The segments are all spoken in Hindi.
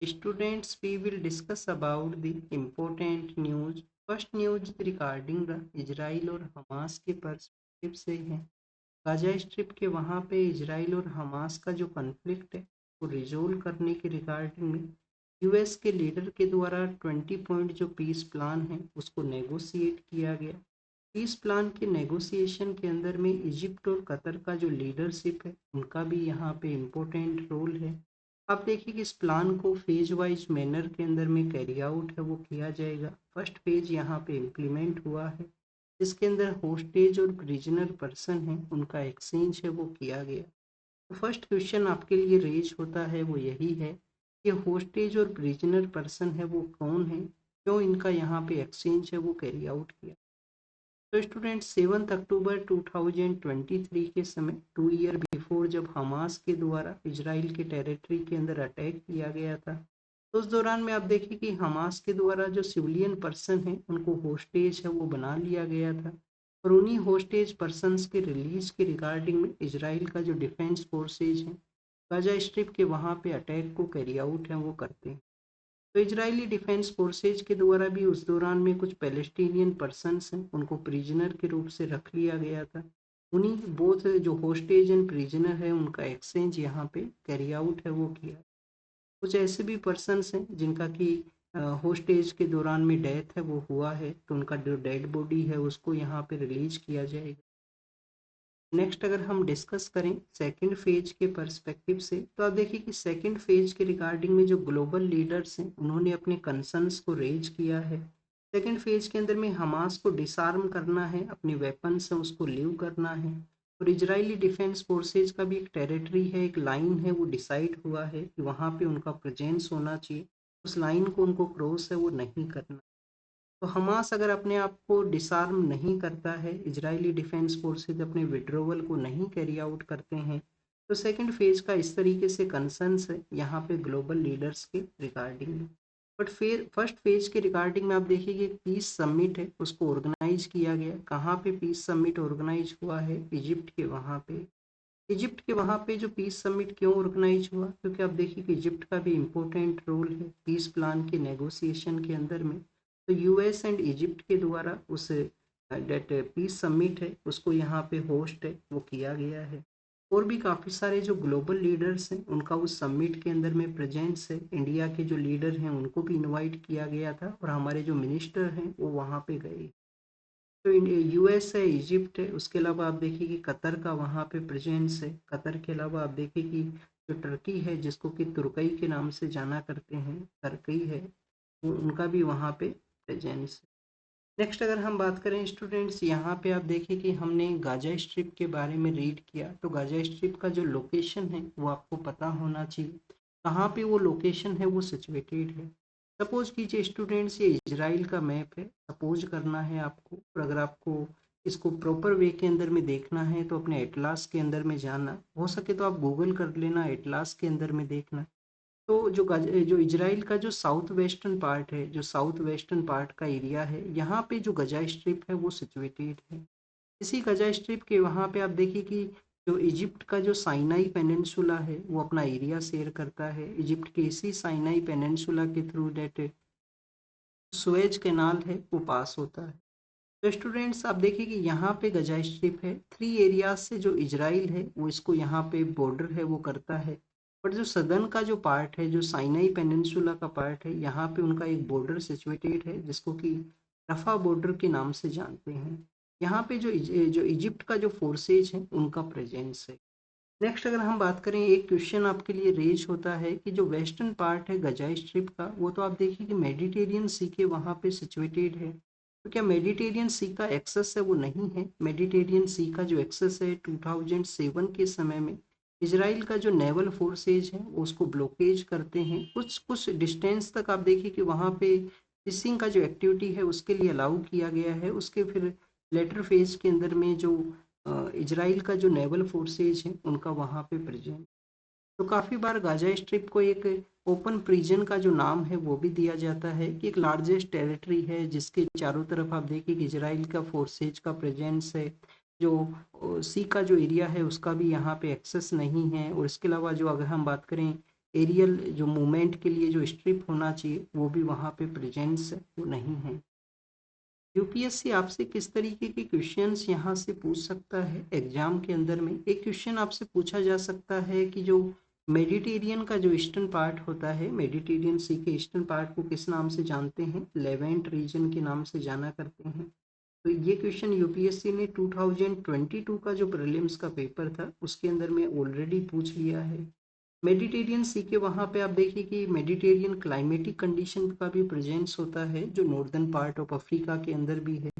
Students, we will discuss about the important news. First news regarding the Israel और हमास के पर्सपेक्टिव से है। गाजा स्ट्रिप के वहाँ पे इजराइल और हमास का जो कन्फ्लिक्ट है वो रिजोल्व करने के रिगार्डिंग में यूएस के लीडर के द्वारा 20 पॉइंट जो पीस प्लान है उसको नेगोशिएट किया गया। पीस प्लान के नेगोशिएशन के अंदर में इजिप्ट और कतर का जो लीडरशिप है उनका भी यहाँ पे इम्पोर्टेंट रोल है। आप देखिए कि इस प्लान को फेज वाइज मैनर के अंदर में कैरी आउट है वो किया जाएगा। फर्स्ट फेज यहाँ पे इम्प्लीमेंट हुआ है जिसके अंदर होस्टेज और प्रिजनर पर्सन है उनका एक्सचेंज है वो किया गया। तो फर्स्ट क्वेश्चन आपके लिए रेज होता है वो यही है कि होस्टेज और प्रिजनर पर्सन है वो कौन है, क्यों इनका यहाँ पे एक्सचेंज है वो कैरी आउट किया। तो स्टूडेंट 7 अक्टूबर 2023 के समय 2 ईयर बिफोर जब हमास के द्वारा इजराइल के टेरिटरी के अंदर अटैक किया गया था, तो उस दौरान में आप देखिए कि हमास के द्वारा जो सिविलियन पर्सन है उनको होस्टेज है वो बना लिया गया था। और उन्हीं होस्टेज पर्सनस के रिलीज के रिगार्डिंग में इजराइल का जो डिफेंस फोर्सेज है गाजा स्ट्रिप के वहाँ पे अटैक को कैरी आउट है वो करते हैं। तो इजरायली डिफेंस फोर्सेज के द्वारा भी उस दौरान में कुछ पैलेस्टीनियन पर्सन्स हैं उनको प्रिजनर के रूप से रख लिया गया था। उन्हीं बोथ जो होस्टेज एंड प्रिजनर है उनका एक्सचेंज यहाँ पे कैरी आउट है वो किया। कुछ ऐसे भी पर्सन्स हैं जिनका कि होस्टेज के दौरान में डेथ है वो हुआ है, तो उनका जो डेड बॉडी है उसको यहाँ पे रिलीज किया जाएगा। नेक्स्ट अगर हम डिस्कस करें सेकंड फेज के पर्सपेक्टिव से, तो आप देखिए कि सेकंड फेज के रिगार्डिंग में जो ग्लोबल लीडर्स हैं उन्होंने अपने कंसर्न्स को रेज किया है। सेकंड फेज के अंदर में हमास को डिसआर्म करना है, अपने वेपन्स हैं उसको लीव करना है। और इजरायली डिफेंस फोर्सेज का भी एक टेरिटरी है, एक लाइन है वो डिसाइड हुआ है कि वहाँ पे उनका प्रेजेंस होना चाहिए। उस लाइन को उनको क्रॉस है वो नहीं करना। तो हमास अगर अपने आप को डिसआर्म नहीं करता है, इजरायली डिफेंस फोर्सेज अपने विड्रोवल को नहीं कैरी आउट करते हैं, तो सेकंड फेज का इस तरीके से कंसर्न्स है यहाँ पे ग्लोबल लीडर्स के रिगार्डिंग में। बट फिर फर्स्ट फेज के रिगार्डिंग में आप देखिए कि पीस समिट है उसको ऑर्गेनाइज किया गया। कहाँ पे पीस समिट ऑर्गेनाइज हुआ है? इजिप्ट के वहाँ पे। इजिप्ट के वहाँ पे जो पीस समिट क्यों ऑर्गेनाइज हुआ? क्योंकि आप देखिए कि इजिप्ट का भी इम्पोर्टेंट रोल है पीस प्लान के नेगोशिएशन के अंदर में। तो यूएस एंड इजिप्ट के द्वारा उस डेट पीस समिट है उसको यहाँ पे होस्ट है वो किया गया है। और भी काफ़ी सारे जो ग्लोबल लीडर्स हैं उनका उस समिट के अंदर में प्रेजेंस है। इंडिया के जो लीडर हैं उनको भी इनवाइट किया गया था और हमारे जो मिनिस्टर हैं वो वहाँ पे गए। तो यूएस है, इजिप्ट है, उसके अलावा आप देखिए कि कतर का वहाँ पे प्रेजेंस है। कतर के अलावा आप देखिए कि जो टर्की है जिसको कि तुर्कई के नाम से जाना करते हैं, टर्की है, उनका भी वहाँ पे प्रेजेंस है। नेक्स्ट अगर हम बात करें स्टूडेंट्स, यहाँ पे आप देखिए कि हमने गाजा स्ट्रिप के बारे में रीड किया, तो गाजा स्ट्रिप का जो लोकेशन है वो आपको पता होना चाहिए। कहाँ पे वो लोकेशन है वो सिचुएटेड है। सपोज कीजिए स्टूडेंट्स ये इजराइल का मैप है, सपोज करना है आपको। और अगर आपको इसको प्रॉपर वे के अंदर में देखना है तो अपने एटलास के अंदर में जाना, हो सके तो आप गूगल कर लेना, एटलास के अंदर में देखना। तो जो इजराइल का जो साउथ वेस्टर्न पार्ट है, जो साउथ वेस्टर्न पार्ट का एरिया है, यहाँ पे जो गजा स्ट्रिप है वो सिचुएटेड है। इसी गजा स्ट्रिप के वहाँ पे आप देखिए कि जो इजिप्ट का जो साइनाई पेनिनसुला है वो अपना एरिया शेयर करता है। इजिप्ट के इसी साइनाई पेनिनसुला के थ्रू डेट सुएज कैनाल है वो पास होता है। तो स्टूडेंट्स आप देखिए कि यहाँ पे गजा स्ट्रिप है, 3 एरियाज से जो इजराइल है वो इसको यहाँ पे बॉर्डर है वो करता है। बट जो सदर्न का जो पार्ट है, जो साइनाई पेनिनसुला का पार्ट है, यहाँ पे उनका एक बॉर्डर सिचुएटेड है जिसको कि रफा बॉर्डर के नाम से जानते हैं। यहाँ पे जो इजिप्ट का जो फोर्सेज है उनका प्रेजेंस है। नेक्स्ट अगर हम बात करें, एक क्वेश्चन आपके लिए रेज होता है कि जो वेस्टर्न पार्ट है गजा स्ट्रिप का वो तो आप देखिए कि मेडिटेरियन सी के वहाँ पे सिचुएटेड है। तो क्या मेडिटेरियन सी का एक्सेस है वो नहीं है। मेडिटेरियन सी का जो एक्सेस है 2007 के समय में इसराइल का जो नेवल फोर्सेज है वो उसको ब्लॉकेज करते हैं। कुछ कुछ डिस्टेंस तक आप देखिए कि वहाँ पे फिशिंग का जो एक्टिविटी है उसके लिए अलाउ किया गया है। उसके फिर लेटर फेज के अंदर में जो इजराइल का जो नेवल फोर्सेज हैं उनका वहाँ पे प्रेजेंट। तो काफ़ी बार गाजा स्ट्रिप को एक ओपन प्रिजन का जो नाम है वो भी दिया जाता है कि एक लार्जेस्ट टेरिटरी है जिसके चारों तरफ आप देखिए कि इजराइल का फोर्सेज का प्रेजेंस है। जो सी का जो एरिया है उसका भी यहाँ पे एक्सेस नहीं है। और इसके अलावा जो अगर हम बात करें एरियल जो मूवमेंट के लिए जो स्ट्रिप होना चाहिए वो भी वहाँ पे प्रेजेंस वो नहीं है। यूपीएससी आपसे किस तरीके के क्वेश्चंस यहाँ से पूछ सकता है एग्जाम के अंदर में। एक क्वेश्चन आपसे पूछा जा सकता है कि जो मेडिटेरियन का जो ईस्टर्न पार्ट होता है, मेडिटेरियन सी के ईस्टर्न पार्ट को किस नाम से जानते हैं? लेवेंट रीजन के नाम से जाना करते हैं। तो ये क्वेश्चन यूपीएससी ने 2022 का जो प्रीलिम्स का पेपर था उसके अंदर में ऑलरेडी पूछ लिया है। मेडिटेरियन सी के वहाँ पे आप देखिए कि मेडिटेरियन क्लाइमेटिक कंडीशन का भी प्रेजेंस होता है जो नॉर्दर्न पार्ट ऑफ अफ्रीका के अंदर भी है।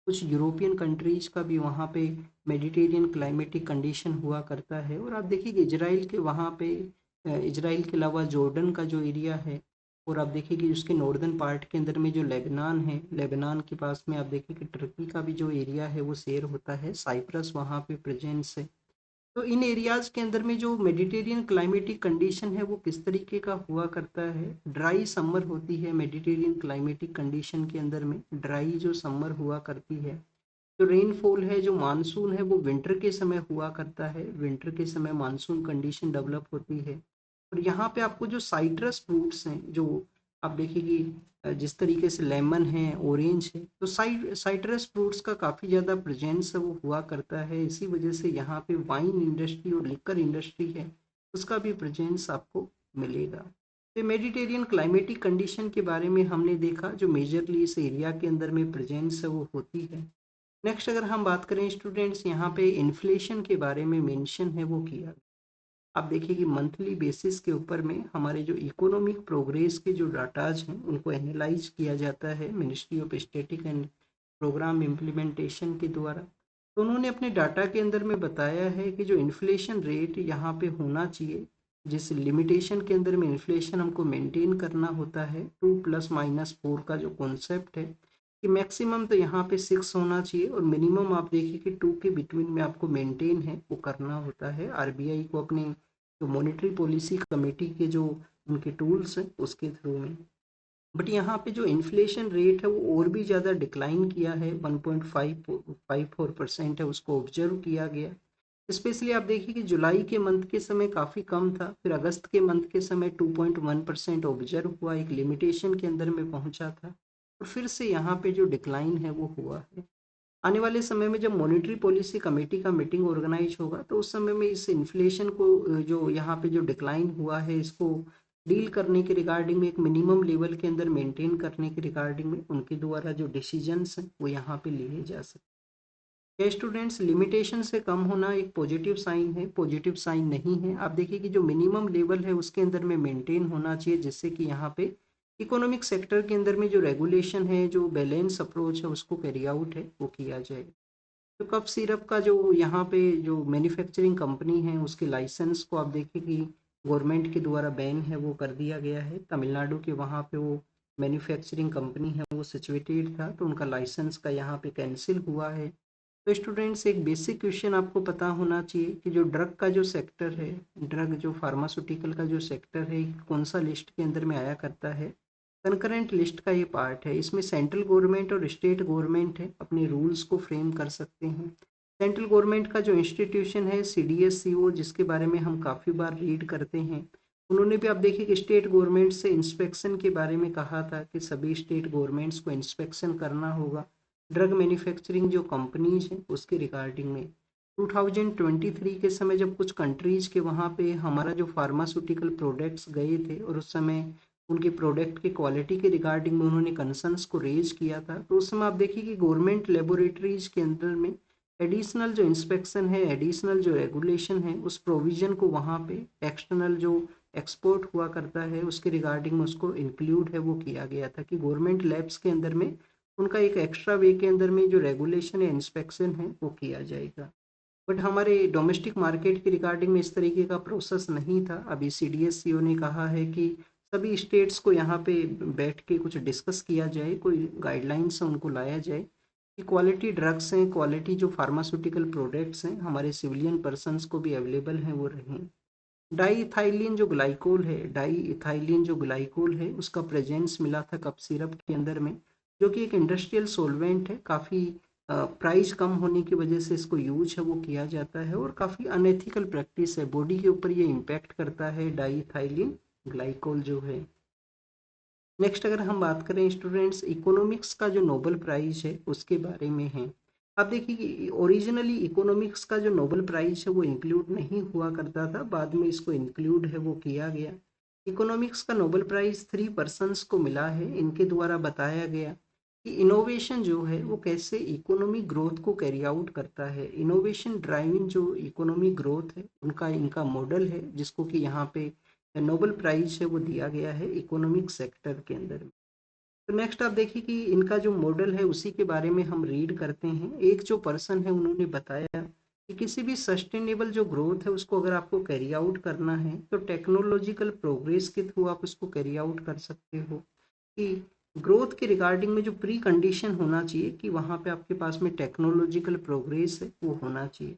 कुछ यूरोपियन कंट्रीज का भी वहाँ पे मेडिटेरियन क्लाइमेटिक कंडीशन हुआ करता है। और आप देखिए कि इजराइल के वहाँ पे इजराइल के अलावा जॉर्डन का जो एरिया है, और आप देखिए कि उसके नॉर्दर्न पार्ट के अंदर में जो लेबनान है, लेबनान के पास में आप देखिए कि टर्की का भी जो एरिया है वो शेयर होता है, साइप्रस वहाँ पे प्रेजेंस है। तो इन एरियाज के अंदर में जो मेडिटेरियन क्लाइमेटिक कंडीशन है वो किस तरीके का हुआ करता है? ड्राई समर होती है मेडिटेरियन क्लाइमेटिक कंडीशन के अंदर में, ड्राई जो समर हुआ करती है। जो रेनफॉल है, जो मानसून है, वो विंटर के समय हुआ करता है, विंटर के समय मानसून कंडीशन डेवलप होती है। और यहाँ पे आपको जो साइट्रस फ्रूट्स हैं, जो आप देखिए कि जिस तरीके से लेमन है, ऑरेंज है, तो साइट्रस फ्रूट्स का काफ़ी ज़्यादा प्रेजेंस वो हुआ करता है। इसी वजह से यहाँ पे वाइन इंडस्ट्री और लिकर इंडस्ट्री है उसका भी प्रेजेंस आपको मिलेगा। तो मेडिटेरियन क्लाइमेटिक कंडीशन के बारे में हमने देखा जो मेजरली इस एरिया के अंदर में प्रेजेंस है वो होती है। नेक्स्ट अगर हम बात करें स्टूडेंट्स, यहाँ पे इन्फ्लेशन के बारे में मेंशन है वो किया। आप देखिए कि मंथली बेसिस के ऊपर में हमारे जो इकोनॉमिक प्रोग्रेस के जो डाटाज हैं उनको एनालाइज किया जाता है ministry of statistics and programme implementation के द्वारा। तो उन्होंने अपने डाटा के अंदर में बताया है कि जो इन्फ्लेशन रेट यहाँ पे होना चाहिए, जिस लिमिटेशन के अंदर में इन्फ्लेशन हमको मेंटेन करना होता है, 2 ± 4 का जो कॉन्सेप्ट है कि मैक्सिमम तो यहाँ पे 6 होना चाहिए और मिनिमम आप देखिए कि 2 के बिटवीन में आपको मेंटेन है वो करना होता है आरबीआई को अपने जो मॉनेटरी पॉलिसी कमेटी के जो उनके टूल्स हैं उसके थ्रू में। बट यहाँ पे जो इन्फ्लेशन रेट है वो और भी ज़्यादा डिक्लाइन किया है, 1.54% है उसको ऑब्जर्व किया गया। स्पेशली आप देखिए कि जुलाई के मंथ के समय काफ़ी कम था, फिर अगस्त के मंथ के समय 2.1% ऑब्जर्व हुआ, एक लिमिटेशन के अंदर में पहुंचा था और फिर से यहाँ पे जो डिक्लाइन है वो हुआ है। आने वाले समय में जब मॉनेटरी पॉलिसी कमेटी का मीटिंग ऑर्गेनाइज होगा तो उस समय में इस इन्फ्लेशन को जो यहाँ पे जो डिक्लाइन हुआ है इसको डील करने के रिगार्डिंग में, एक मिनिमम लेवल के अंदर मेंटेन करने के रिगार्डिंग में उनके द्वारा जो डिसीजंस हैं वो यहाँ पे लिए जा सकते हैं। स्टूडेंट्स, लिमिटेशन से कम होना एक पॉजिटिव साइन है, पॉजिटिव साइन नहीं है। आप देखिए कि जो मिनिमम लेवल है उसके अंदर में मेंटेन होना चाहिए जिससे कि यहाँ पे इकोनॉमिक सेक्टर के अंदर में जो रेगुलेशन है, जो बैलेंस अप्रोच है उसको कैरी आउट है वो किया जाए। तो कफ सिरप का जो यहाँ पे जो मैन्युफैक्चरिंग कंपनी है उसके लाइसेंस को आप देखिए कि गवर्नमेंट के द्वारा बैन है वो कर दिया गया है। तमिलनाडु के वहाँ पे वो मैन्युफैक्चरिंग कंपनी है वो सिचुएटेड था तो उनका लाइसेंस का यहाँ पे कैंसिल हुआ है। तो स्टूडेंट्स, एक बेसिक क्वेश्चन आपको पता होना चाहिए कि जो ड्रग का जो सेक्टर है, ड्रग जो फार्मास्यूटिकल का जो सेक्टर है कौन सा लिस्ट के अंदर में आया करता है? कंकरेंट लिस्ट का ये पार्ट है। इसमें सेंट्रल गवर्नमेंट और स्टेट गवर्नमेंट है अपने रूल्स को फ्रेम कर सकते हैं। सेंट्रल गवर्नमेंट का जो इंस्टीट्यूशन है सीडीएससीओ, जिसके बारे में हम काफ़ी बार रीड करते हैं, उन्होंने भी आप देखिए कि स्टेट गवर्नमेंट से इंस्पेक्शन के बारे में कहा था कि सभी स्टेट गवर्नमेंट्स को इंस्पेक्शन करना होगा ड्रग मैन्युफैक्चरिंग जो कंपनीज हैं उसके रिगार्डिंग में। 2023 के समय जब कुछ कंट्रीज के वहाँ पे हमारा जो फार्मास्यूटिकल प्रोडक्ट्स गए थे और उस समय उनके प्रोडक्ट की क्वालिटी के रिगार्डिंग में उन्होंने कंसर्न्स को रेज किया था, तो उस समय आप देखिए कि गवर्नमेंट लेबोरेटरीज के अंदर में एडिशनल जो इंस्पेक्शन है, एडिशनल जो रेगुलेशन है, उस प्रोविजन को वहाँ पे एक्सटर्नल जो एक्सपोर्ट हुआ करता है उसके रिगार्डिंग में उसको इंक्लूड है वो किया गया था कि गवर्नमेंट लैब्स के अंदर में उनका एक एक्स्ट्रा वे के अंदर में जो रेगुलेशन है, इंस्पेक्शन है वो किया जाएगा। बट हमारे डोमेस्टिक मार्केट के रिगार्डिंग में इस तरीके का प्रोसेस नहीं था। अभी सीडीएससीओ ने कहा है कि सभी स्टेट्स को यहाँ पे बैठ के कुछ डिस्कस किया जाए, कोई गाइडलाइंस उनको लाया जाए कि क्वालिटी ड्रग्स हैं, क्वालिटी जो फार्मास्यूटिकल प्रोडक्ट्स हैं हमारे सिविलियन पर्सनस को भी अवेलेबल हैं वो रहें। डाई इथाइलिन जो ग्लाइकोल है, डाई इथाइलिन जो ग्लाइकोल है उसका प्रेजेंस मिला था कप सिरप के अंदर में, जो कि एक इंडस्ट्रियल सोलवेंट है, काफ़ी प्राइस कम होने की वजह से इसको यूज है वो किया जाता है और काफ़ी अनएथिकल प्रैक्टिस है, बॉडी के ऊपर ये इम्पैक्ट करता है डाईथाइलिन ग्लाइकोल जो है। नेक्स्ट अगर हम बात करें स्टूडेंट्स, इकोनॉमिक्स का जो नोबेल प्राइज है उसके बारे में है। आप देखिए कि ओरिजिनली इकोनॉमिक्स का जो नोबेल प्राइज है वो इंक्लूड नहीं हुआ करता था, बाद में इसको इंक्लूड है वो किया गया। इकोनॉमिक्स का नोबेल प्राइज 3 पर्सन्स को मिला है, इनके द्वारा बताया गया कि इनोवेशन जो है वो कैसे इकोनॉमिक ग्रोथ को कैरी आउट करता है। इनोवेशन ड्राइविंग जो इकोनॉमिक ग्रोथ है उनका इनका मॉडल है, जिसको कि यहाँ पे नोबेल प्राइज है वो दिया गया है इकोनॉमिक सेक्टर के अंदर में। तो नेक्स्ट आप देखिए कि इनका जो मॉडल है उसी के बारे में हम रीड करते हैं। एक जो पर्सन है उन्होंने बताया कि किसी भी सस्टेनेबल जो ग्रोथ है उसको अगर आपको कैरी आउट करना है तो टेक्नोलॉजिकल प्रोग्रेस के थ्रू आप उसको कैरी आउट कर सकते हो। कि ग्रोथ के रिगार्डिंग में जो प्री कंडीशन होना चाहिए कि वहाँ पे आपके पास में टेक्नोलॉजिकल प्रोग्रेस है वो होना चाहिए।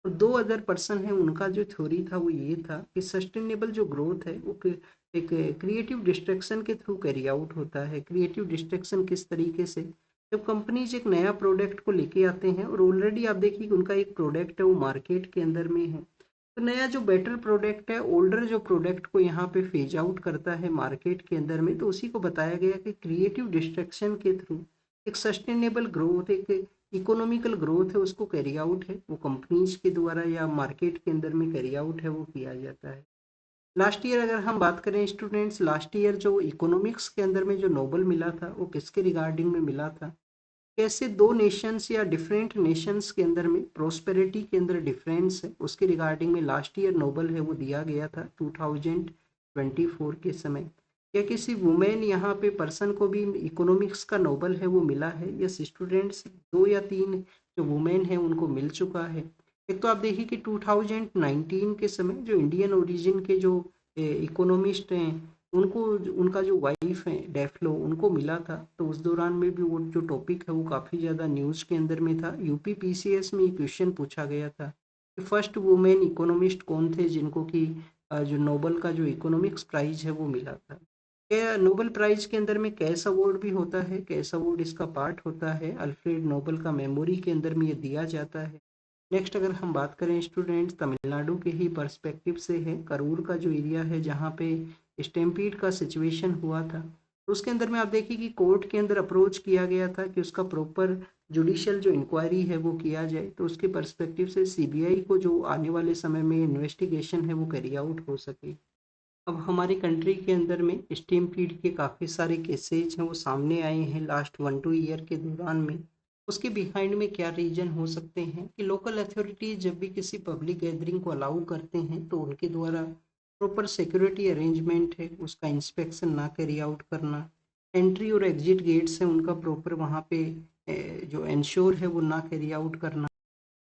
और 2 अदर पर्सन है उनका जो थ्योरी था वो ये था कि सस्टेनेबल जो ग्रोथ है वो एक क्रिएटिव डिस्ट्रैक्शन के थ्रू कैरी आउट होता है। क्रिएटिव डिस्ट्रैक्शन किस तरीके से, जब कंपनीज एक नया प्रोडक्ट को लेके आते हैं और ऑलरेडी आप देखिए कि उनका एक प्रोडक्ट है वो मार्केट के अंदर में है, तो नया जो बेटर प्रोडक्ट है ओल्डर जो प्रोडक्ट को यहाँ पे फेज आउट करता है मार्केट के अंदर में। तो उसी को बताया गया कि क्रिएटिव डिस्ट्रैक्शन के थ्रू एक सस्टेनेबल ग्रोथ, एक इकोनॉमिकल ग्रोथ है उसको कैरी आउट है वो कंपनीज के द्वारा या मार्केट के अंदर में कैरी आउट है वो किया जाता है। लास्ट ईयर अगर हम बात करें स्टूडेंट्स, लास्ट ईयर जो इकोनॉमिक्स के अंदर में जो नोबेल मिला था वो किसके रिगार्डिंग में मिला था, कैसे 2 नेशंस या डिफरेंट नेशंस के अंदर में प्रोस्पेरिटी के अंदर डिफरेंस है उसके रिगार्डिंग में लास्ट ईयर नोबेल है वो दिया गया था 2024 के समय। या किसी वुमेन यहाँ पे पर्सन को भी इकोनॉमिक्स का नोबेल है वो मिला है? यस स्टूडेंट्स, 2 या 3 जो वुमेन है उनको मिल चुका है। एक तो आप देखिए कि 2019 के समय जो इंडियन ओरिजिन के जो इकोनॉमिस्ट हैं उनको, उनका जो वाइफ है डेफ्लो उनको मिला था। तो उस दौरान में भी वो जो टॉपिक है वो काफ़ी ज़्यादा न्यूज़ के अंदर में था। यूपी पीसीएस में ये क्वेश्चन पूछा गया था कि फर्स्ट वुमेन इकोनॉमिस्ट कौन थे जिनको कि जो नोबेल का जो इकोनॉमिक्स प्राइज है वो मिला था। क्या नोबेल प्राइज के अंदर में कैस अवार्ड भी होता है, कैस अवार्ड इसका पार्ट होता है, अल्फ्रेड नोबेल का मेमोरी के अंदर में ये दिया जाता है। नेक्स्ट अगर हम बात करें स्टूडेंट्स, तमिलनाडु के ही पर्सपेक्टिव से है, करूर का जो एरिया है जहाँ पे स्टैम्पीड का सिचुएशन हुआ था, तो उसके अंदर में आप देखिए कि कोर्ट के अंदर अप्रोच किया गया था कि उसका प्रॉपर जुडिशियल जो इंक्वायरी है वो किया जाए। तो उसके पर्सपेक्टिव से सीबीआई को जो आने वाले समय में इन्वेस्टिगेशन है वो कैरी आउट हो सके। अब हमारी कंट्री के अंदर में स्टैम्पीड के काफ़ी सारे केसेज हैं वो सामने आए हैं लास्ट 1-2 ईयर के दौरान में। उसके बिहाइंड में क्या रीजन हो सकते हैं कि लोकल अथॉरिटीज जब भी किसी पब्लिक गैदरिंग को अलाउ करते हैं तो उनके द्वारा प्रॉपर सिक्योरिटी अरेंजमेंट है उसका इंस्पेक्शन ना कैरी आउट करना, एंट्री और एग्जिट गेट्स हैं उनका प्रॉपर वहाँ पे जो इंश्योर है वो ना कैरी आउट करना।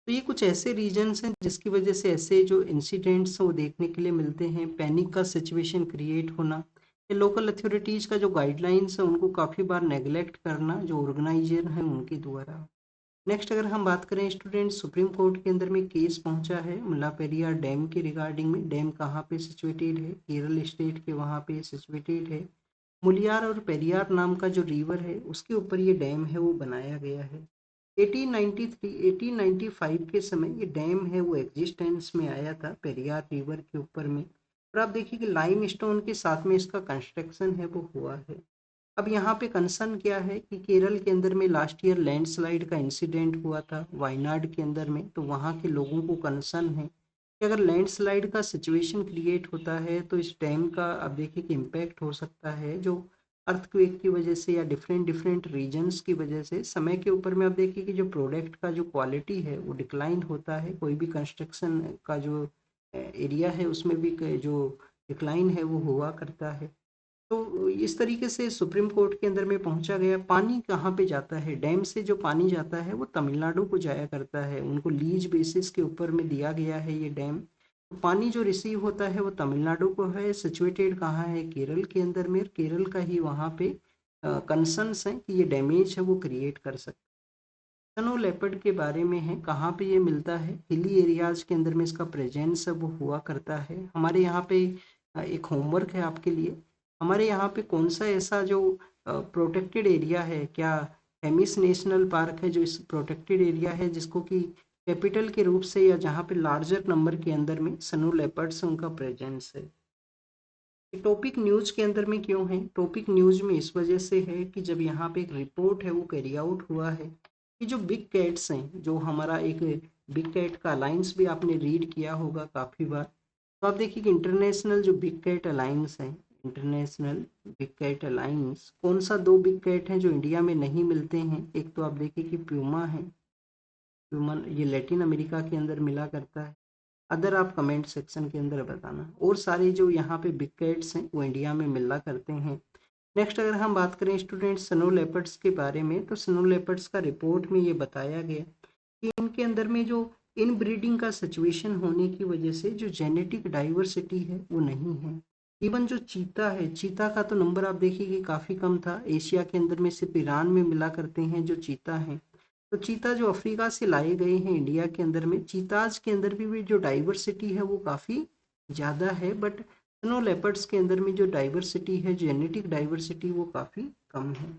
तो ये कुछ ऐसे रीजन्स हैं जिसकी वजह से ऐसे जो इंसिडेंट्स हैं वो देखने के लिए मिलते हैं। पैनिक का सिचुएशन क्रिएट होना या लोकल अथॉरिटीज़ का जो गाइडलाइंस है उनको काफ़ी बार नेग्लेक्ट करना जो ऑर्गेनाइजर हैं उनके द्वारा। नेक्स्ट अगर हम बात करें स्टूडेंट, सुप्रीम कोर्ट के अंदर में केस पहुंचा है मुल्लापेरियार डैम के रिगार्डिंग में। डैम कहाँ पे सिचुएटेड है, केरल स्टेट के वहाँ पे सिचुएटेड है। मुलियार और पेरियार नाम का जो रिवर है उसके ऊपर ये डैम है वो बनाया गया है। 1893 1895 के समय ये डैम है वो एग्जिस्टेंस में आया था पेरियार रिवर के ऊपर में। और आप देखिए कि लाइम स्टोन के साथ में इसका कंस्ट्रक्शन है वो हुआ है। अब यहाँ पे कंसर्न क्या है कि केरल के अंदर में लास्ट ईयर लैंडस्लाइड का इंसिडेंट हुआ था वायनाड के अंदर में। तो वहाँ के लोगों को कंसर्न है कि अगर लैंडस्लाइड का सिचुएशन क्रिएट होता है तो इस डैम का अब देखिए कि इम्पैक्ट हो सकता है जो अर्थक्वेक की वजह से या डिफरेंट डिफरेंट रीजन्स की वजह से समय के ऊपर में। आप देखिए कि जो प्रोडक्ट का जो क्वालिटी है वो डिक्लाइन होता है, कोई भी कंस्ट्रक्शन का जो एरिया है उसमें भी जो डिक्लाइन है वो हुआ करता है। तो इस तरीके से सुप्रीम कोर्ट के अंदर में पहुंचा गया। पानी कहाँ पे जाता है, डैम से जो पानी जाता है वो तमिलनाडु को जाया करता है, उनको लीज बेसिस के ऊपर में दिया गया है ये डैम। तो पानी जो रिसीव होता है वो तमिलनाडु को है, सिचुएटेड कहाँ है, केरल के अंदर में। केरल का ही वहाँ पे कंसर्न्स हैं कि ये डैमेज है वो क्रिएट कर सकता है। स्नो लेपर्ड के बारे में है, कहाँ पे ये मिलता है, हिली एरियाज के अंदर में इसका प्रेजेंस है वो हुआ करता है। हमारे यहाँ पे एक होमवर्क है आपके लिए, हमारे यहाँ पे कौन सा ऐसा जो प्रोटेक्टेड एरिया है, क्या हेमिस नेशनल पार्क है जो इस प्रोटेक्टेड एरिया है, जिसको कि कैपिटल के रूप से या जहाँ पे लार्जर नंबर के अंदर में स्नो लेपर्ड्स उनका प्रेजेंस है। टॉपिक न्यूज के अंदर में क्यों है? टॉपिक न्यूज में इस वजह से है कि जब यहाँ पे एक रिपोर्ट है वो कैरी आउट हुआ है कि जो बिग कैट्स हैं, जो हमारा एक बिग कैट का अलायंस भी आपने रीड किया होगा काफी बार, तो आप देखिए कि इंटरनेशनल जो बिग कैट अलायंस है, इंटरनेशनल बिग कैट अलायंस, कौन सा दो बिग कैट हैं जो इंडिया में नहीं मिलते हैं? एक तो आप देखिए कि प्यूमा है, प्यूमा ये लैटिन अमेरिका के अंदर मिला करता है। अदर आप कमेंट सेक्शन के अंदर बताना। और सारे जो यहाँ पे बिग कैट्स हैं वो इंडिया में मिला करते हैं। नेक्स्ट अगर हम बात करें स्टूडेंट स्नो लेपर्ड्स के बारे में, तो स्नो लेपर्ड्स का रिपोर्ट में ये बताया गया कि इनके अंदर में जो इनब्रीडिंग का सिचुएशन होने की वजह से जो जेनेटिक डाइवर्सिटी है वो नहीं है। इवन जो चीता है, चीता का तो नंबर आप देखिए कि काफ़ी कम था। एशिया के अंदर में सिर्फ ईरान में मिला करते हैं जो चीता हैं। तो चीता जो अफ्रीका से लाए गए हैं इंडिया के अंदर में, चीताज के अंदर भी जो डाइवर्सिटी है वो काफ़ी ज़्यादा है, बट स्नो लेपर्ड्स के अंदर में जो डाइवर्सिटी है, जेनेटिक डाइवर्सिटी, वो काफ़ी कम है।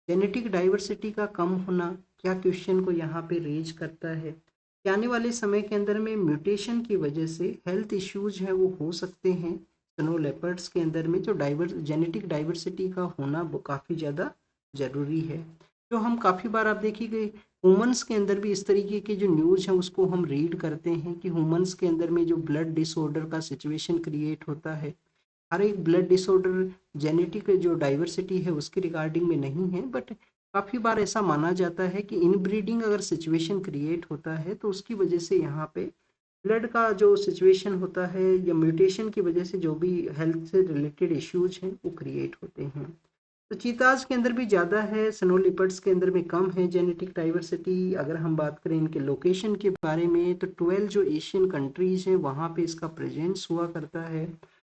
जेनेटिक डाइवर्सिटी का कम होना क्या क्वेश्चन को यहाँ पे रेज करता है कि आने वाले समय के अंदर में म्यूटेशन की वजह से हेल्थ इश्यूज है वो हो सकते हैं। स्नो लेपर्ड्स के अंदर में जो जेनेटिक डाइवर्सिटी का होना वो काफ़ी ज़्यादा ज़रूरी है। जो हम काफ़ी बार आप देखिए ह्यूमंस के अंदर भी इस तरीके की जो न्यूज़ है उसको हम रीड करते हैं कि ह्यूमंस के अंदर में जो ब्लड डिसऑर्डर का सिचुएशन क्रिएट होता है। हर एक ब्लड डिसऑर्डर जेनेटिक जो डाइवर्सिटी है उसके रिगार्डिंग में नहीं है, बट काफ़ी बार ऐसा माना जाता है कि इनब्रीडिंग अगर सिचुएशन क्रिएट होता है तो उसकी वजह से यहाँ पे ब्लड का जो सिचुएशन होता है या म्यूटेशन की वजह से जो भी हेल्थ से रिलेटेड इश्यूज हैं वो क्रिएट होते हैं। तो चीताज के अंदर भी ज़्यादा है, स्नो लिपर्ड्स के अंदर भी कम है जेनेटिक डाइवर्सिटी। अगर हम बात करें इनके लोकेशन के बारे में, तो 12 जो एशियन कंट्रीज हैं वहाँ पे इसका प्रेजेंस हुआ करता है।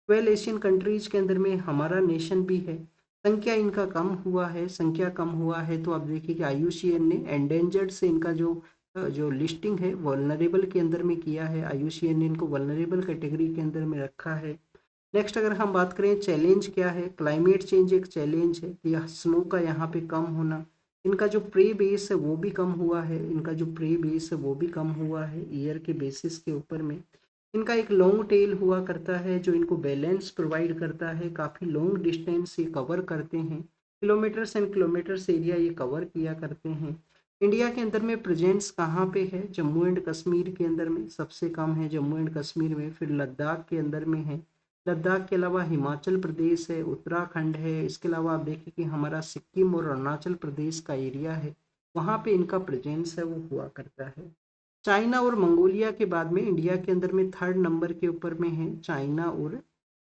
12 एशियन कंट्रीज के अंदर में हमारा नेशन भी है। संख्या इनका कम हुआ है, संख्या कम हुआ है तो आप देखिए कि IUCN ने एंडेंजर्ड से इनका जो लिस्टिंग है वल्नरेबल के अंदर में किया है। IUCN ने इनको वल्नरेबल कैटेगरी के अंदर में रखा है। नेक्स्ट अगर हम बात करें चैलेंज क्या है, क्लाइमेट चेंज एक चैलेंज है कि स्नो का यहाँ पे कम होना। इनका जो प्रे बेस है वो भी कम हुआ है, इनका जो प्रे बेस है वो भी कम हुआ है ईयर के बेसिस के ऊपर में। इनका एक लॉन्ग टेल हुआ करता है जो इनको बैलेंस प्रोवाइड करता है, काफ़ी लॉन्ग डिस्टेंस ये कवर करते हैं, किलोमीटर्स एंड किलोमीटर्स एरिया ये कवर किया करते हैं। इंडिया के अंदर में प्रेजेंस कहाँ पे है? जम्मू एंड कश्मीर के अंदर में सबसे कम है, जम्मू एंड कश्मीर में। फिर लद्दाख के अंदर में है। लद्दाख के अलावा हिमाचल प्रदेश है, उत्तराखंड है। इसके अलावा आप देखिए कि हमारा सिक्किम और अरुणाचल प्रदेश का एरिया है, वहाँ पे इनका प्रेजेंस है वो हुआ करता है। चाइना और मंगोलिया के बाद में इंडिया के अंदर में थर्ड नंबर के ऊपर में है, चाइना और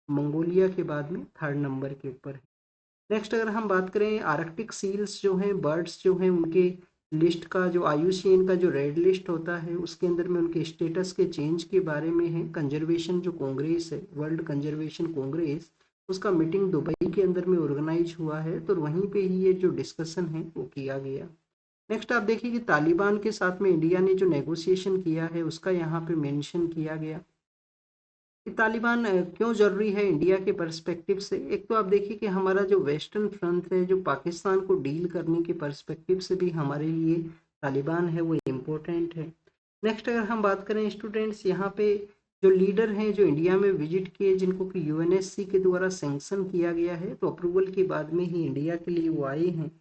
मंगोलिया के बाद में थर्ड नंबर के ऊपर है। नेक्स्ट अगर हम बात करें आर्कटिक सील्स जो हैं, बर्ड्स जो हैं, उनके लिस्ट का जो IUCN का जो रेड लिस्ट होता है उसके अंदर में उनके स्टेटस के चेंज के बारे में है। कंजर्वेशन जो कांग्रेस है, वर्ल्ड कंजर्वेशन कांग्रेस, उसका मीटिंग दुबई के अंदर में ऑर्गेनाइज हुआ है, तो वहीं पे ही ये जो डिस्कशन है वो किया गया। नेक्स्ट आप देखिए कि तालिबान के साथ में इंडिया ने जो नेगोशिएशन किया है उसका यहाँ पे मेंशन किया गया कि तालिबान क्यों ज़रूरी है इंडिया के पर्सपेक्टिव से। एक तो आप देखिए कि हमारा जो वेस्टर्न फ्रंट है, जो पाकिस्तान को डील करने के पर्सपेक्टिव से भी हमारे लिए तालिबान है वो इम्पोर्टेंट है। नेक्स्ट अगर हम बात करें स्टूडेंट्स, यहाँ पे जो लीडर हैं जो इंडिया में विजिट किए, जिनको कि UNSC के द्वारा सेंक्शन किया गया है, तो अप्रूवल के बाद में ही इंडिया के लिए वो आए हैं।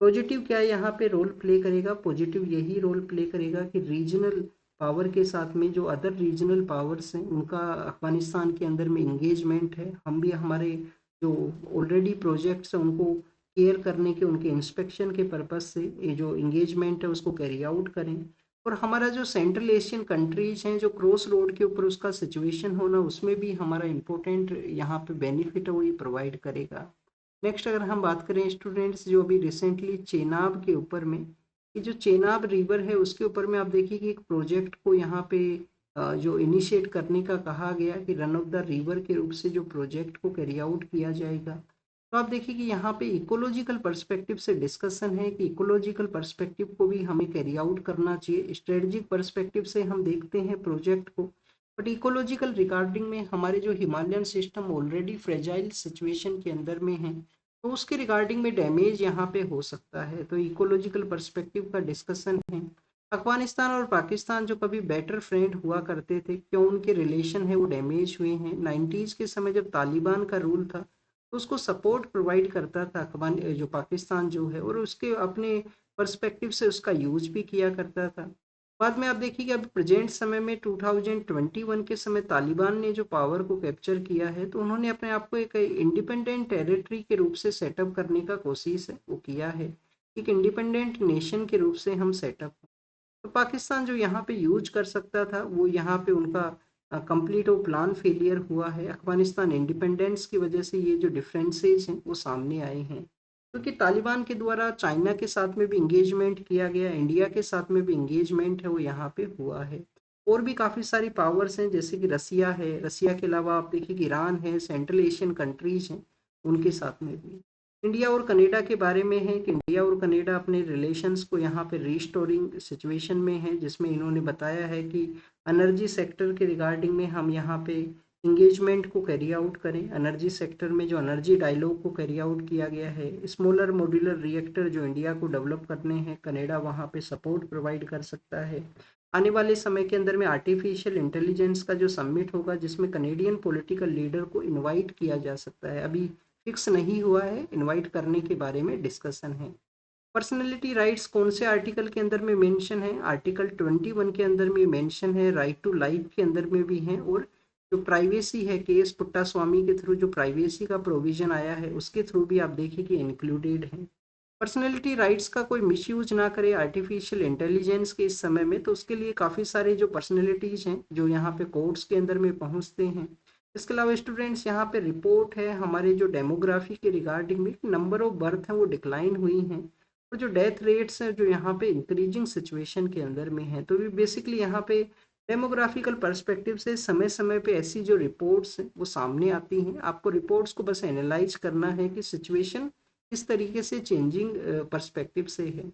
पॉजिटिव क्या यहाँ पे रोल प्ले करेगा? पॉजिटिव यही रोल प्ले करेगा कि रीजनल पावर के साथ में जो अदर रीजनल पावर्स हैं उनका अफगानिस्तान के अंदर में इंगेजमेंट है। हम भी हमारे जो ऑलरेडी प्रोजेक्ट्स हैं उनको केयर करने के, उनके इंस्पेक्शन के पर्पस से ये जो इंगेजमेंट है उसको कैरी आउट करें। और हमारा जो सेंट्रल एशियन कंट्रीज हैं, जो क्रॉस रोड के ऊपर उसका सिचुएशन होना, उसमें भी हमारा इम्पोर्टेंट यहाँ पे बेनिफिट है वो ये प्रोवाइड करेगा। नेक्स्ट अगर हम बात करें स्टूडेंट्स, जो अभी रिसेंटली चेनाब के ऊपर में, ये जो चेनाब रिवर है उसके ऊपर में आप देखिए कि एक प्रोजेक्ट को यहाँ पे जो इनिशिएट करने का कहा गया कि रन ऑफ द रिवर के रूप से जो प्रोजेक्ट को कैरी आउट किया जाएगा। तो आप देखिए कि यहाँ पे इकोलॉजिकल पर्सपेक्टिव से डिस्कशन है कि इकोलॉजिकल पर्सपेक्टिव को भी हमें कैरी आउट करना चाहिए। स्ट्रेटजिक पर्सपेक्टिव से हम देखते हैं प्रोजेक्ट को, बट इकोलॉजिकल रिगार्डिंग में हमारे जो Himalayan system already fragile situation के अंदर में है, तो उसके रिगार्डिंग में डैमेज यहाँ पे हो सकता है, तो इकोलॉजिकल पर्सपेक्टिव का डिस्कशन है। अफगानिस्तान और पाकिस्तान जो कभी बेटर फ्रेंड हुआ करते थे, क्यों उनके रिलेशन है वो डैमेज हुए हैं। 90s के समय जब तालिबान का रूल था तो उसको सपोर्ट प्रोवाइड करता था अफगान जो पाकिस्तान जो है, और उसके अपने पर्सपेक्टिव से उसका यूज भी किया करता था। बाद में आप देखिए कि अब प्रेजेंट समय में 2021 के समय तालिबान ने जो पावर को कैप्चर किया है, तो उन्होंने अपने आप को एक इंडिपेंडेंट टेरिटरी के रूप से सेटअप करने का कोशिश है वो किया है, एक इंडिपेंडेंट नेशन के रूप से हम सेटअप। तो पाकिस्तान जो यहाँ पे यूज कर सकता था वो यहाँ पे उनका कंप्लीट वो प्लान फेलियर हुआ है। अफगानिस्तान इंडिपेंडेंस की वजह से ये जो डिफरेंसेस हैं वो सामने आए हैं, क्योंकि तालिबान के द्वारा चाइना के साथ में भी इंगेजमेंट किया गया, इंडिया के साथ में भी इंगेजमेंट है वो यहाँ पे हुआ है। और भी काफ़ी सारी पावर्स हैं जैसे कि रसिया है, रसिया के अलावा आप देखिए कि ईरान है, सेंट्रल एशियन कंट्रीज हैं, उनके साथ में भी। इंडिया और कनाडा के बारे में है कि इंडिया और कनाडा अपने रिलेशंस को यहाँ पे रीस्टोरिंग सिचुएशन में है, जिसमें इन्होंने बताया है कि एनर्जी सेक्टर के रिगार्डिंग में हम यहाँ पे इंगेजमेंट को कैरी आउट करें। एनर्जी सेक्टर में जो एनर्जी डायलॉग को कैरी आउट किया गया है, स्मॉलर मॉड्यूलर रिएक्टर जो इंडिया को डेवलप करने हैं, कनाडा वहाँ पे सपोर्ट प्रोवाइड कर सकता है। आने वाले समय के अंदर में आर्टिफिशियल इंटेलिजेंस का जो समिट होगा जिसमें कनेडियन पॉलिटिकल लीडर को इनवाइट किया जा सकता है, अभी फिक्स नहीं हुआ है, इनवाइट करने के बारे में डिस्कशन है। पर्सनैलिटी राइट्स कौन से आर्टिकल के अंदर में मेंशन है? आर्टिकल 21 के अंदर में मेंशन है, राइट टू लाइफ के अंदर में भी है, और जो प्राइवेसी है के एस पुट्टास्वामी के थ्रू जो प्राइवेसी का प्रोविजन आया है उसके थ्रू भी आप देखिए कि इंक्लूडेड है। पर्सनैलिटी राइट्स का कोई मिसयूज ना करे आर्टिफिशियल इंटेलिजेंस के इस समय में, तो उसके लिए काफ़ी सारे जो पर्सनैलिटीज हैं जो यहाँ पे कोर्ट्स के अंदर में पहुँचते हैं। इसके अलावा स्टूडेंट्स यहाँ पे रिपोर्ट है हमारे जो डेमोग्राफी के रिगार्डिंग में, नंबर ऑफ बर्थ है वो डिक्लाइन हुई हैं, और जो डेथ रेट्स हैं जो यहाँ पे इंक्रीजिंग सिचुएशन के अंदर में है। तो भी बेसिकली यहाँ पे डेमोग्राफिकल पर्सपेक्टिव से समय समय पे ऐसी जो रिपोर्ट्स हैं वो सामने आती हैं। आपको रिपोर्ट्स को बस एनालाइज करना है कि सिचुएशन किस तरीके से चेंजिंग पर्सपेक्टिव से है।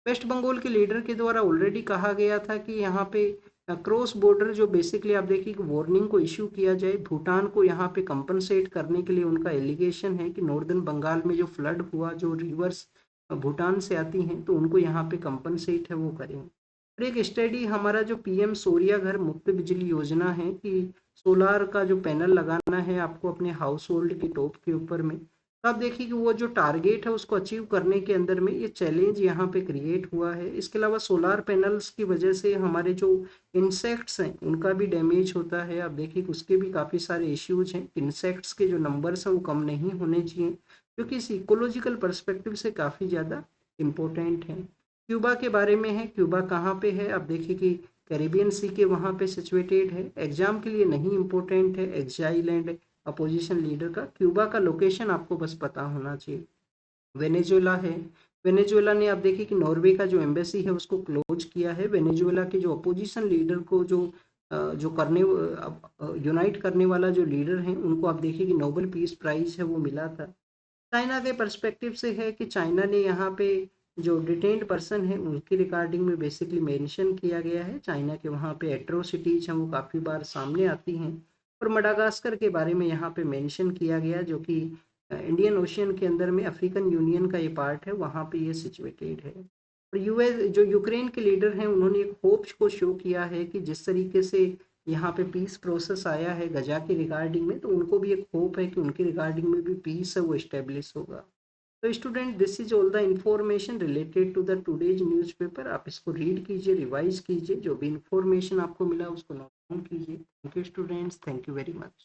वेस्ट बंगाल के लीडर के द्वारा ऑलरेडी कहा गया था कि यहाँ पे क्रॉस बॉर्डर जो बेसिकली आप देखिए कि वार्निंग को इशू किया जाए, भूटान को यहाँ पे कंपनसेट करने के लिए उनका एलिगेशन है कि नॉर्दर्न बंगाल में जो फ्लड हुआ, जो रिवर्स भूटान से आती हैं, तो उनको यहाँ पे कंपनसेट है वो करें। और एक स्टडी हमारा जो पीएम सूर्या घर मुफ्त बिजली योजना है कि सोलार का जो पैनल लगाना है आपको अपने हाउस होल्ड के टॉप के ऊपर में, तो आप देखिए कि वो जो टारगेट है उसको अचीव करने के अंदर में ये चैलेंज यहाँ पे क्रिएट हुआ है। इसके अलावा सोलार पैनल्स की वजह से हमारे जो इंसेक्ट्स हैं उनका भी डैमेज होता है। आप देखिए कि उसके भी काफ़ी सारे इश्यूज हैं, इंसेक्ट्स के जो नंबर्स हैं वो कम नहीं होने चाहिए, क्योंकि इस इकोलॉजिकल पर्सपेक्टिव से काफ़ी ज़्यादा इम्पोर्टेंट है। क्यूबा के बारे में है, क्यूबा कहाँ पे है? आप देखिए कि कैरिबियन सी के वहाँ पे सिचुएटेड है। एग्जाम के लिए नहीं इम्पोर्टेंट है, एक्साइल एंड अपोजिशन लीडर का। क्यूबा का लोकेशन आपको बस पता होना चाहिए। वेनेजुएला है, वेनेजुएला ने आप देखिए कि नॉर्वे का जो एम्बेसी है उसको क्लोज किया है। वेनेजुएला के जो अपोजिशन लीडर को जो करने यूनाइट करने वाला जो लीडर है उनको आप देखिए कि नोबेल पीस प्राइज है वो मिला था। चाइना के पर्सपेक्टिव से है कि चाइना ने यहाँ पे जो डिटेन्ड पर्सन है उनके रिगार्डिंग में बेसिकली मेंशन किया गया है। चाइना के वहाँ पे एट्रोसिटीज हैं वो काफ़ी बार सामने आती हैं। और मडागास्कर के बारे में यहाँ पे मेंशन किया गया, जो कि इंडियन ओशियन के अंदर में अफ्रीकन यूनियन का ये पार्ट है, वहाँ पे ये सिचुएटेड है। और यूएस जो यूक्रेन के लीडर हैं उन्होंने एक होप्स को शो किया है कि जिस तरीके से यहाँ पे पीस प्रोसेस आया है गजा के रिगार्डिंग में, तो उनको भी एक होप है कि उनके रिगार्डिंग में भी पीस है वो इस्टेब्लिश होगा। तो student this is all the information related to the today's newspaper. आप इसको रीड कीजिए, रिवाइज कीजिए, जो भी इंफॉर्मेशन आपको मिला उसको नोट डाउन कीजिए। Thank you students, thank you very much.